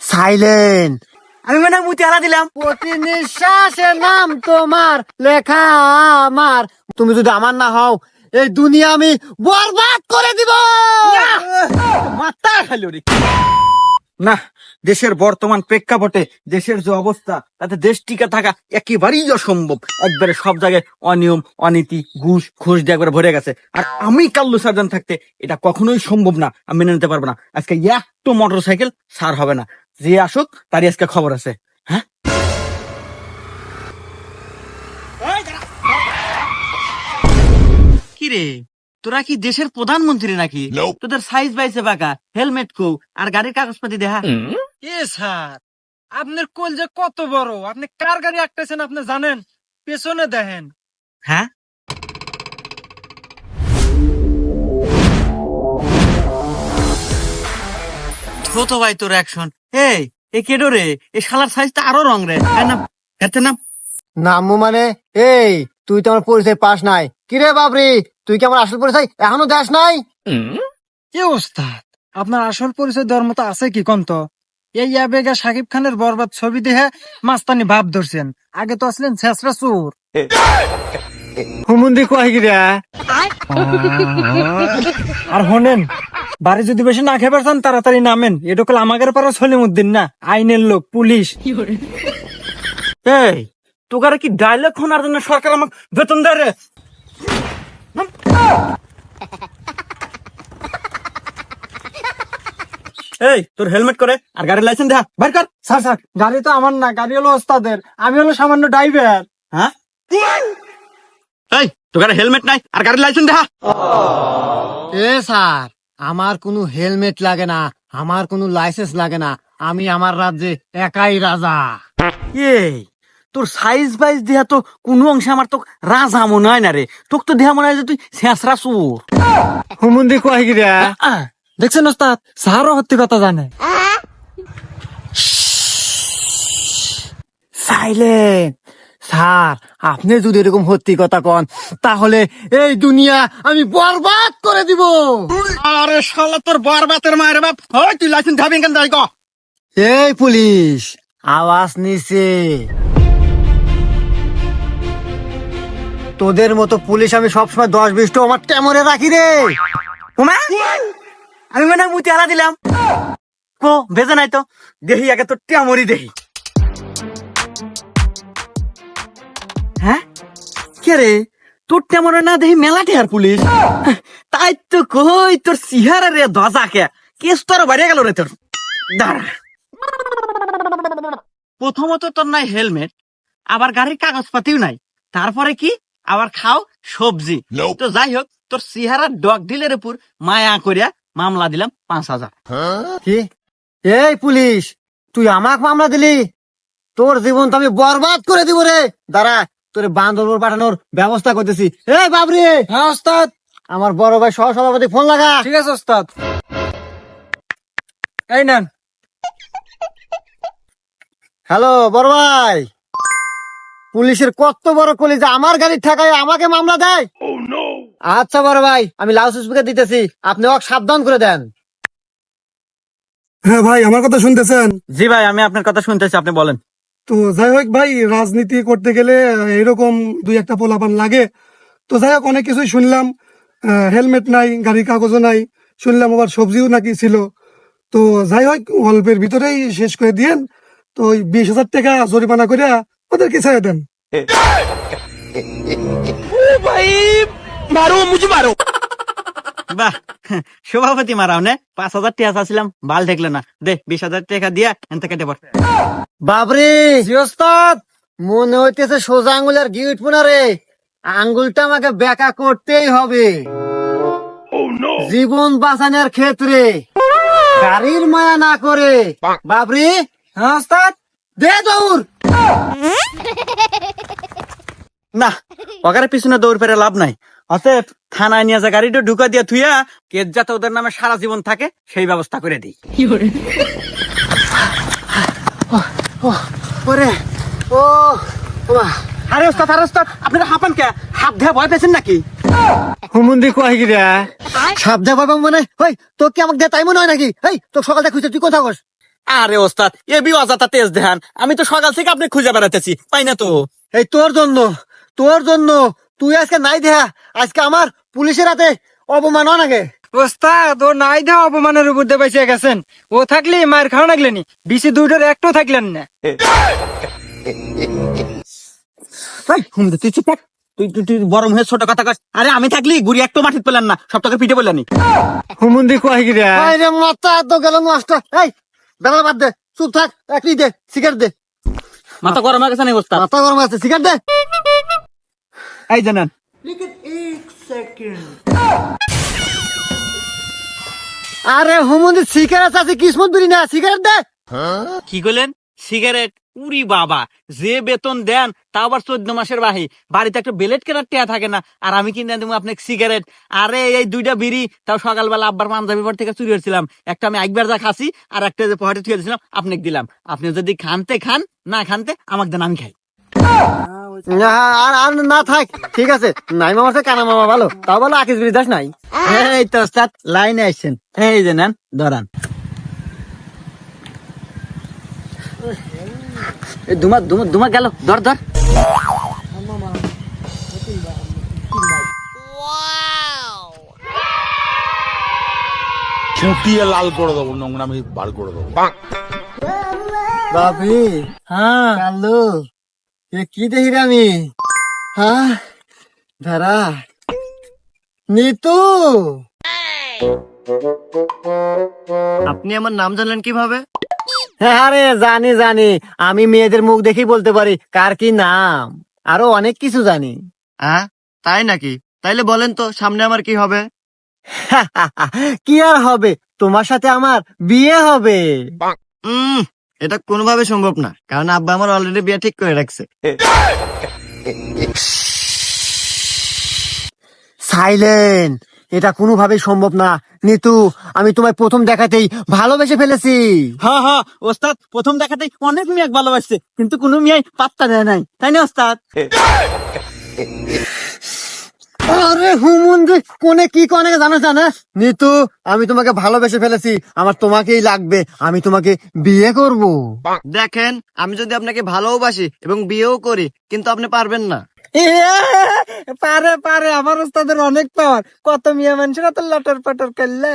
Silent. আমি মানে মুতি হারা দিলাম। প্রতি নিঃশ্বাসের নাম তোমার লেখা আমার। তুমি যদি আমার না হও এই দুনিয়া আমি বরবাদ করে দিব। মাথা খালি রে। না, দেশের বর্তমান প্রেক্ষাপটে দেশের যে অবস্থা তাতে দেশ টিকে থাকা একেবারেই অসম্ভব। একবারে সব জায়গায় অনিয়ম, অনীতি, ঘুষ দিয়ে একবারে ভরে গেছে। আর আমি কাল্লু সার্জন থাকতে এটা কখনোই সম্ভব না, আমি মেনে নিতে পারবো না। আজকে একটা মোটর সাইকেল সার হবে না, যে আসুক তারই আজকে খবর আছে। হ্যাঁ, কি রে, তোরা কি দেশের প্রধানমন্ত্রী নাকি? তোদের সাইজ বাইছে বাঁকা, হেলমেট কো আর গাড়ির কাগজপাতি দেখা। এ স্যার, আপনার কোল যে কত বড়, আপনি কার গাড়ি আঁকতেছেন আপনি জানেন? পেছনে দেখেন। হ্যাঁ, তো ভাই তোর অ্যাকশন। এই কেডো রে, এই শালার সাইজটা আরো রং রে। না এতে না নামু মানে এই তুই তো আমার পরিচয় পাস নাই। কিরে বাবরি, তুই কি আমার আসল পরিচয় এখনো দেশ নাই? কি ওস্তাদ, আপনার আসল পরিচয় দেওয়ার মতো আছে কি কন্ত? এই আবেগা সাকিব খানের বরবাদ ছবি দেখে মাস্তানি ভাব ধরছেন, আগে তো আসলেন ছেসরা চোর। হুমুন্দি কয় গিরা। আর হনেন, বাড়ি যদি বেশি না খেয়ে পারছেন তাড়াতাড়ি নামেন। এটা কল আমাদের পাড়া সলিমুদ্দিন না, আইনের লোক, পুলিশ। এই তোকারে কি ডায়লগ শোনার জন্য সরকার আমাকে বেতন দেয় রে? এই তোর হেলমেট করে আর গাড়ির লাইসেন্স দেখা বাইর কর। স্যার স্যার, গাড়ি তো আমার না, গাড়ি হলো ওস্তাদের, আমি হলো সামান্য ড্রাইভার। হ্যাঁ, এই তোকারে হেলমেট নাই আর গাড়ির লাইসেন্স দেখা। এ স্যার, আমার কোনো হেলমেট লাগে না, আমার কোনো লাইসেন্স লাগে না, আমি আমার রাজ্যে একাই রাজা। এই তোর সাইজ বাইজ দেহা তো কোনো অংশে আমার তো রাজা মনে হয় না রে। তোকে তো দেহা মনে হয় যে তুই শেষরা চোর। হুমুন্দি কয় গিরা। দেখছেন ওস্তাদ, স্যারও সত্যি কথা জানে। সাইলেন্ট। স্যার, আপনি যদি এরকম সত্যি কথা কন তাহলে এই দুনিয়া আমি বরবাদ করে দিব। আরে শালা তোর বরবাতের মায়ের বাপ, ওই তুই লাইসেন্স ধাবি কেন যাই গো। এই পুলিশ, আওয়াজ নিছে। তোদের মতো পুলিশ আমি সবসময় 10-20টা আমার টেমরে রাখি রে। ওমা, আমি মানে মুতি হারা দিলাম। কো ভেজে নাই তো, দেহি আগে তো টিয়ামরি দেহি। হ্যাঁ, কে রে, তোর টেমরে না দেহি মেলাটি আর পুলিশ। তাই তো কই তোর সিহারা রে ধজা কে কেস তোর বাইরে গেল রে তোর। দাঁড়া, প্রথমত তোর নাই হেলমেট, আবার গাড়ির কাগজপাতিও নাই, তারপরে কি আবার খাও সবজি। তো যাই হোক, তোর সিহারা ডগ ডিলের উপর মায়া করিয়া মামলা দিলাম 5,000। কি? এই পুলিশ, তুই আমাকে মামলা দিলি? তোর জীবন তো আমি বরবাদ করে দিব রে। দাঁড়া, তোর বান্দরপুর পাঠানোর ব্যবস্থা করতেছি। এই বাবরি। হ্যাঁ ওস্তাদ। আমার বড় ভাই সহ সভাপতি ফোন লাগা। ঠিক আছে ওস্তাদ, এই নেন। হ্যালো বড় ভাই, পুলিশের কত বড় কলিজা আমার গাড়ির ঠেকায় আমাকে মামলা দেয়। আচ্ছা বড় ভাই, আমি লাউড স্পিকার দিতেছি, আপনি ওকে সাবধান করে দেন। হ্যাঁ ভাই, আমার কথা শুনতেছেন? জি ভাই, আমি আপনার কথা শুনতেছি, আপনি বলেন। তো যাই হোক ভাই, রাজনীতি করতে গেলে এরকম 2-1টা পোলাপান লাগে। তো যাই হোক, অনেক কিছুই শুনলাম। হেলমেট নাই, গাড়ির কাগজও নাই, শুনলাম আবার সবজিও নাকি ছিল। তো যাই হোক, অল্পের ভিতরেই শেষ করে দিয়েন। তো ওই 20,000 টাকা জরিমানা করে ওদেরকে ছেড়ে দেন। বাহ, সভাপতি মারাও নে, 5,000 টাকা চাচ্ছিলাম, ভাল ঠেকলে না। দে 20,000 টাকা দিয়া এনতে কেটে পড়। বাবরে, জি ওস্তাদ, মনে হইতেছে সোজা আঙ্গুল আর গিট পোনা রে। আঙ্গুলটা আমাকে বেঁকা করতেই হবে জীবন বাঁচানোর ক্ষেত্রে, গাড়ির মায়া না করে। বাবরি। হ্যাঁ ওস্তাদ। দে দৌড়। না, ওখানে পিছনে দৌড় পেরে লাভ নাই। অতএব থানায় নিয়ে যা গাড়িটা ঢুকা দিয়া থুইয়া কেস যাতে ওদের নামে সারা জীবন থাকে সেই ব্যবস্থা করে দিই। ওরে ও, আরে ওস্তাদ, আপনারা হাঁপান কে? হাত ধেয়ে ভয় পেয়েছেন নাকি? হুমুন্দি কয় গিরা সাপ দেবা মানে ওই তো কি আমাকে দিয়ে তাই মনে হয় নাকি এই তো সকালটা খুঁজে তুই কোথাও বস আরে ওস্তাদ এবি অজাতা তেজ দেহান, আমি তো সকাল থেকে আপনি খুঁজে বেড়াতেছি, পাই না তো। এই তোর জন্য তুই আজকে নাই দেহা আজকে আমার পুলিশের হাতে অপমান হয় নাকি ওস্তাদ ও নাই দেওয়া অপমানের উপর দিয়ে বেঁচে গেছেন। ও থাকলে মায়ের খাওয়া লাগলেনি, বিসি দুইটার একটাও থাকলেন না। এই, হুমদে, তুই চুপ থাক। তুই গরম হয়ে ছোট কথা কস। আরে আমি থাকলি গুড়ি একটু মাটিত পেলেন না, সব টাকা পিঠে পেলেনি। হুমুন্দি কয় গিরা আরে মাথা তো গেল নষ্ট এই বেলা বাদ দে চুপ থাক একই দে সিগারেট দে মাথা গরম হয়ে গেছে না ওস্তাদ? মাথা গরম আছে সিগারেট দে এই জানেন, আরে হুমুন্দি সিগারেট আছে কিসমত বিড়ি না সিগারেট দে কি করলেন? সিগারেট? উরি বাবা, যে বেতন দেন তা আবার 14 মাসের বাহি, বাড়িতে একটা বেলেট কেনার টেয়া থাকে না, আর আমি কিনে দেবো আপনাকে সিগারেট? আরে এই দুইটা বিড়ি তাও সকালবেলা আব্বার পাঞ্জাবি পর থেকে চুরি হয়েছিলাম, একটা আমি একবার যা খাসি আর একটা যে পকেটে থুয়ে দিয়েছিলাম আপনাকে দিলাম। আপনি যদি খানতে খান, না খানতে আমাকে দেন, আমি খাই। আর আর না থাক ঠিক আছে নাই মামার সাথে কানা মামা ভালো তাও ভালো আকিস বিড়ি দাস নাই এই তো ওস্তাদ লাইনে আসছেন, এই যে নেন ধরান। ধুমা গেল, ধর ধর। ছুটিয়ে লাল করে দেবো, নোংরামি বার করে দেবো। বাবি হ্যাঁ কালু এ কি দেখি রে আমি হ্যাঁ ধারা নিতু আপনি আমার নাম জানলেন কিভাবে? হ্যাঁ রে জানি আমি মেয়েদের মুখ দেখেই বলতে পারি কার কি নাম আরো অনেক কিছু জানি হ্যাঁ তাই নাকি? তাইলে বলেন তো সামনে আমার কি হবে? কি আর হবে তোমার সাথে আমার বিয়ে হবে এটা কোনোভাবে সম্ভব না, কারণ আব্বা আমার অলরেডি বিয়ে ঠিক করে রাখছে। সাইলেন্ট এটা কোনোভাবেই সম্ভব না নিতু আমি তোমায় প্রথম দেখাতেই ভালোবেসে ফেলেছি হ্যাঁ হ্যাঁ ওস্তাদ, প্রথম দেখাতেই অনেক মেয়ে ভালোবাসছে, কিন্তু কোনো মেয়ে পাত্তা দেয় নাই, তাই না ওস্তাদ? আরে হুমুন্দি কোনে কি কোনে জানো নিতু আমি তোমাকে ভালোবেসে ফেলেছি আমার তোমাকেই লাগবে আমি তোমাকে বিয়ে করব দেখেন, আমি যদি আপনাকে ভালোবাসি এবং বিয়েও করি, কিন্তু আপনি পারবেন না। পারে আমার ওস্তাদের অনেক পাওয়ার কত মেয়ে মানুষেরা তো লটর পটর করলে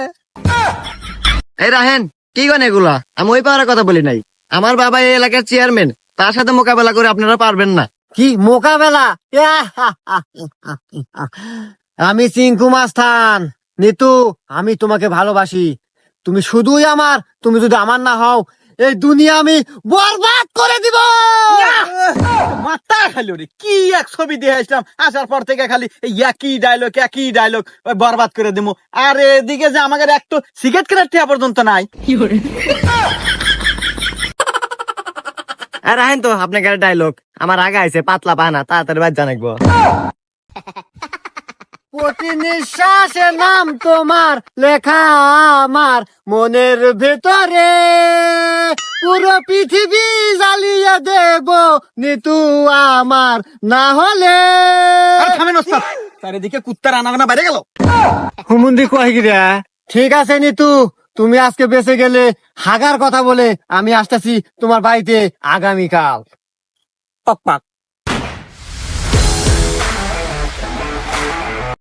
এই রাহেন, কি গান এগুলা? আমি ওই পাওয়ার কথা বলি নাই। আমার বাবা এই এলাকার চেয়ারম্যান, তার সাথে মোকাবেলা করে আপনারা পারবেন না। কি মোকাবেলা আমি চিঙ্কু মাস্তান নিতু আমি তোমাকে ভালোবাসি তুমি শুধুই আমার তুমি যদি আমার না হও এই দুনিয়া আমি বরবাদ করে দিব মাথা খালি রে, কি এক ছবি দিয়ে আসলাম, আসার পর থেকে খালি এই একই ডায়লগ বরবাদ করে দেবো। আর এদিকে যে আমাদের এক তো সিগারেট কেনার টিয়া পর্যন্ত নাই। আর রাহেন তো আপনাকে ডায়লগ আমার আগে আছে, পাতলা পানা তাড়াতাড়ি বাদ জানাকবো। প্রতি নিঃশ্বাসে নাম তোমার লেখা আমার মনের ভেতরে পুরো পৃথিবী জ্বালিয়ে দেব নিতু আমার না হলে আর থামেন ওস্তাদ, চারিদিকে কুত্তার আনাগোনা বেড়ে গেল। হুমুন্দি কয় গিরা ঠিক আছে নিতু তুমি আজকে বেঁচে গেলে হাগার কথা বলে আমি আসতেছি তোমার বাড়িতে আগামীকাল পাক পাক।